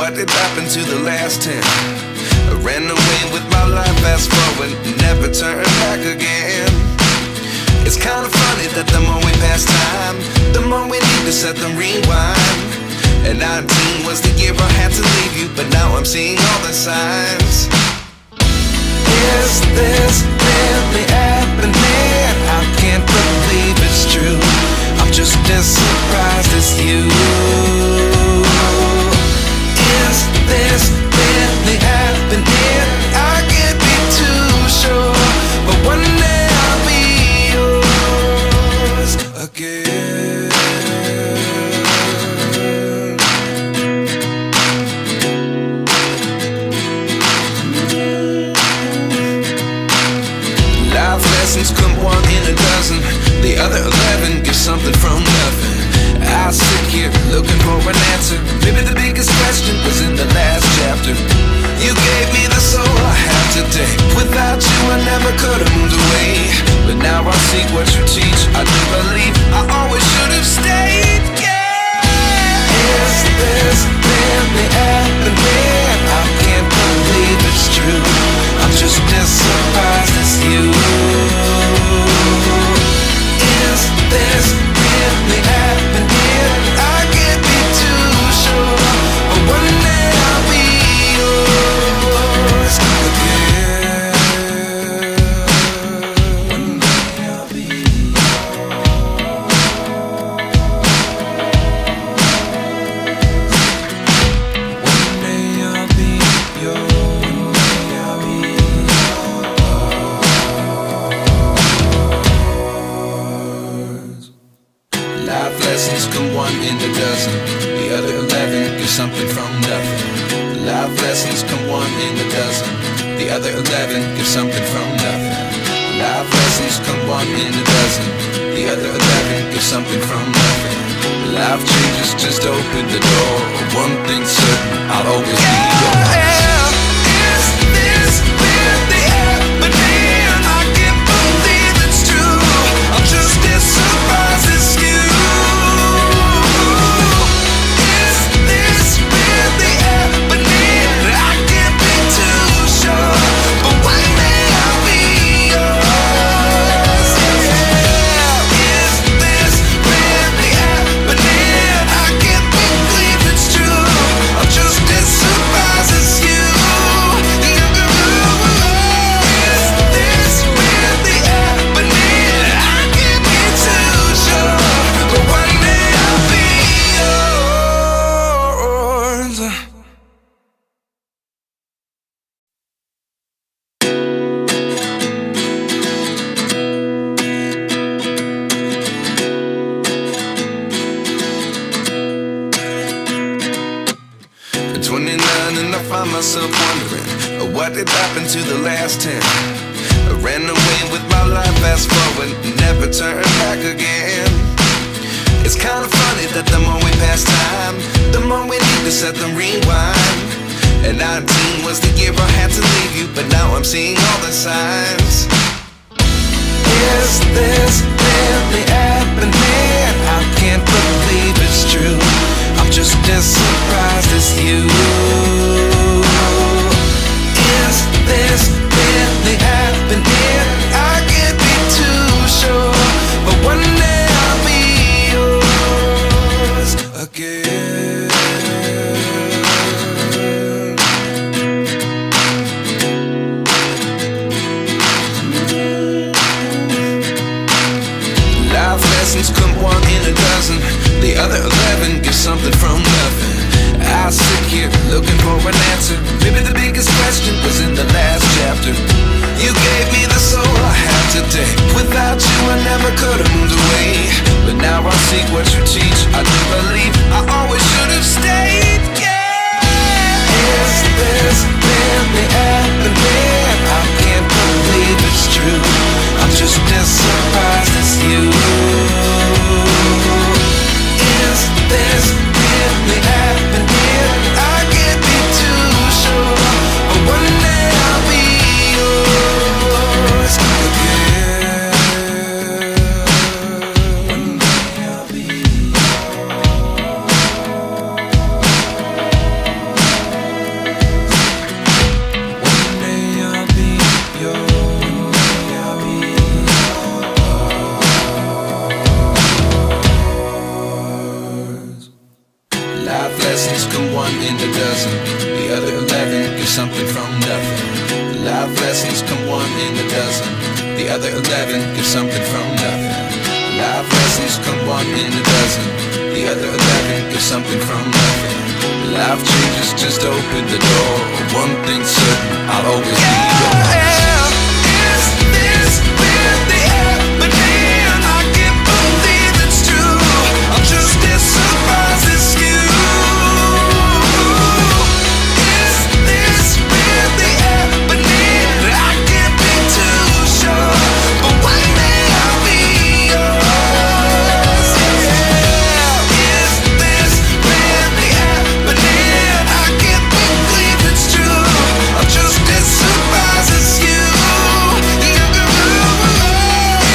What did happen to the last 10? I ran away with my life, fast forward, never turn back again. It's kind of funny that the more we pass time, the more we need to set them rewind. And 19 was the year I had to leave you, but now I'm seeing all the signs. Is this really happening? I can't believe it's true. I'm just as surprised as you. Is this really happening? I can't be too sure, but one day I'll be yours again. Life lessons come one in a dozen. The other 11 give something from nothing. I sit here looking for an answer. Maybe the biggest question was in the last chapter. You gave me the soul I have today. Without you I never could have moved away. But now I see what you teach. I do believe I always should have stayed. Yeah. Is this really happening? I can't believe it's true. I'm just as surprised as you. Is this really happening? I can't be too sure, but one day I'll be yours again. One day I'll be yours. One day I'll be yours. One day I'll be yours. Life lessons come one in a dozen. The other 11 give something from nothing. Life lessons come one in a dozen. The other 11 give something from nothing. Life lessons come one in a dozen. The other 11 give something from nothing. Life changes just open the door. One thing's certain, I'll always be yours. Is this really happening? I can't believe it's true. I'm just as surprised as you. Is this really happening? I can't be too sure, but one day I'll be yours. Yeah. Is this really happening? I can't believe it's true. I'm just as surprised as you. Is this really happening? I can't be too sure, but one day I'll be yours. At 29 and I find myself wondering, what did happen to the last 10? I ran away with my life, fast forward, never turn back again. It's kind of funny that the more we pass time, the more we need to set them rewind. And 19 was the year I had to leave you, but now I'm seeing all the signs. Is this really happening? I can't believe it's true. I'm just as surprised as you. Is this really happening? I can't be too sure, but one day I'll be yours again. Life lessons come one in a dozen. The other 11 give something from nothing. I sit here a dozen. The other 11 get something from nothing. Life lessons come one in a dozen. The other 11 get something from nothing. Life lessons come one in a dozen. The other 11 get something from nothing. Life changes just open the door. One thing's certain, I'll always be yours. Is this really happening? I can't believe it's true. I'm just as surprised as you. Is this really happening? I can't be too sure, but one day I'll be yours. Yeah. Is this really happening? I can't believe it's true. I'm just as surprised as you.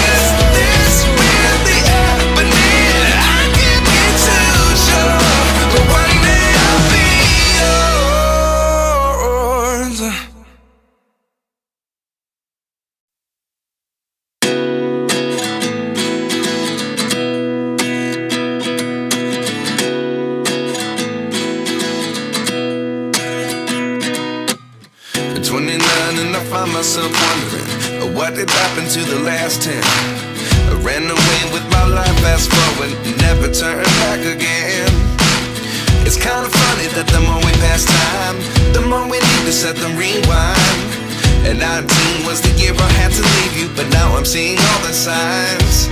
Is this really happening? I can't be too sure, but one day I'll be yours. At 29 and I find myself wondering what did happen to the last 10. I ran away with my life, fast forward, never turn back again. It's kind of funny that the more we pass time, the more we need to set them rewind. And 19 was the year I had to leave you, but now I'm seeing all the signs.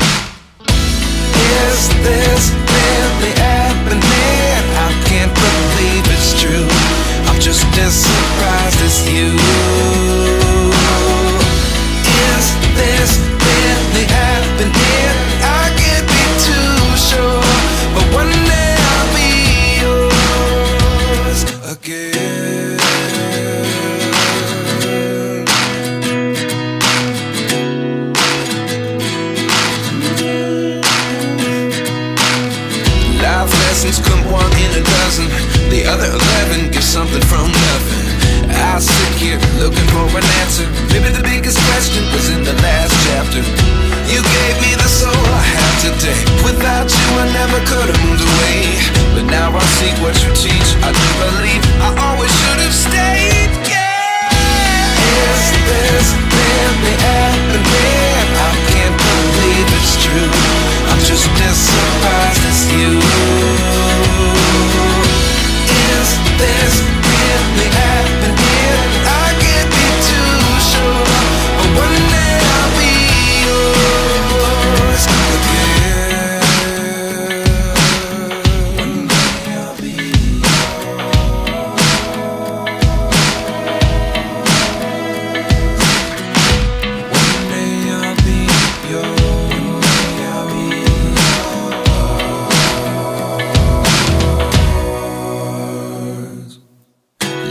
Is this really happening? I can't believe it's true. I'm just as surprised as you. Is this really happening? I can't be too sure, but one day I'll be yours again. Life lessons come one in a dozen. The other 11 get something from nothing. I sit here looking for an answer. Maybe the biggest question was in the last chapter. You gave me the soul I have today. Without you I never could have moved away. But now I see what you teach. I do believe I always should have stayed. Yeah. Is this really happening? I can't believe it's true. I'm just as surprised as you. Is this really happening? I can't be too sure, but one day I'll be yours again. One day I'll be yours. One day I'll be yours. One day I'll be yours.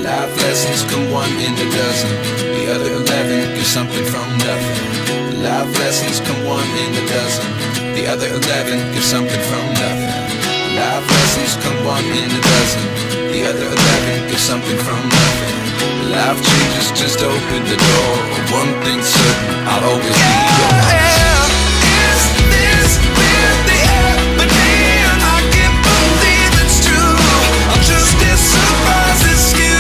Life lessons come one in a dozen. The other 11 get something from nothing. Life lessons come one in a dozen. The other 11 get something from nothing. Life lessons come one in a dozen. The other 11 get something from nothing. Life changes just open the door. One thing's certain, I'll always be yours. Is this really happening? I can't believe it's true. I'm just as surprised as you.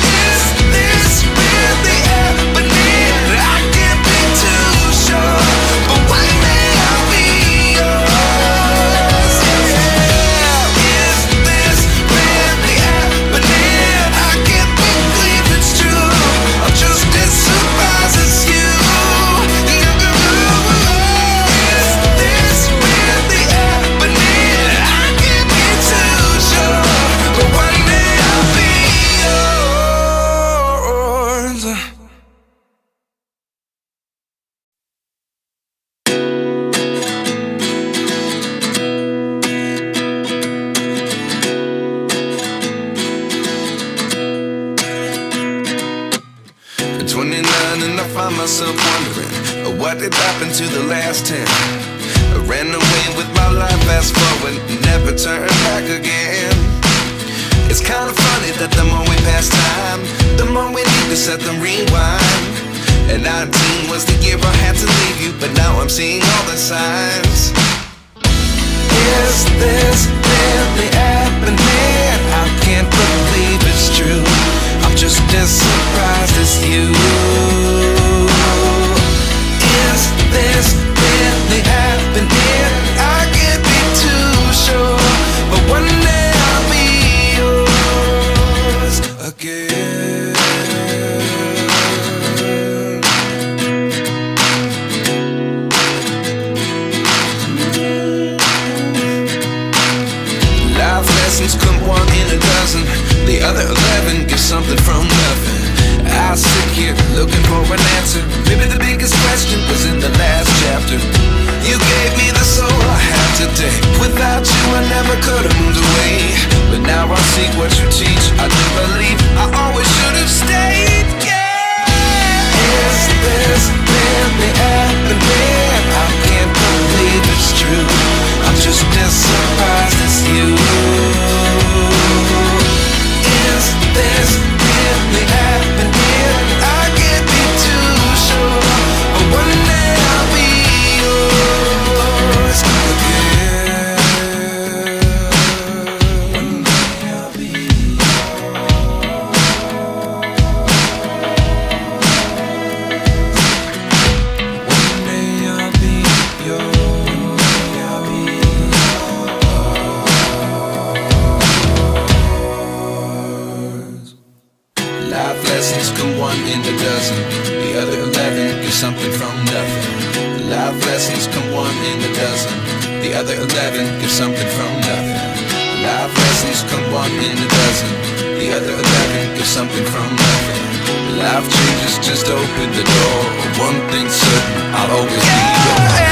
Is this really happening? I can't be too sure, but one day I'll be yours. Yeah. Is this really happening? I can't believe it's true. I'm just as surprised as you. Is this really happening? I can't be too sure, but one day I'll be yours. At 29 and I find myself wondering what did happen to the last 10. I ran away with my life, fast forward, never turn back again. It's kind of funny that the more we pass time, the more we need to set them rewind. And 19 was the year I had to leave you, but now I'm seeing all the signs. Is this really happening? I can't believe it's true. I'm just as surprised as you. Is this really happening? I can't be too sure, but one day I'll be yours again. Life lessons come one in a dozen. The other 11 get something from nothing. I sit here looking for an answer. Maybe the biggest question was in the last chapter. You gave me the soul I have today. Without you I never could have moved away. But now I see what you teach. I do believe I always should have stayed. Yeah. Is this really happening? I can't believe it's true. I'm just as surprised as you. Is this really happening? I can't be too sure, but one day I'll be yours again. One day I'll be One day I'll be yours. Life lessons come one in a dozen. The other 11 get something from nothing. Life lessons come one in a dozen. The other 11 get something from nothing. Life lessons come one in a dozen. The other 11 get something from nothing. Life changes just open the door. One thing's certain, I'll always be yours.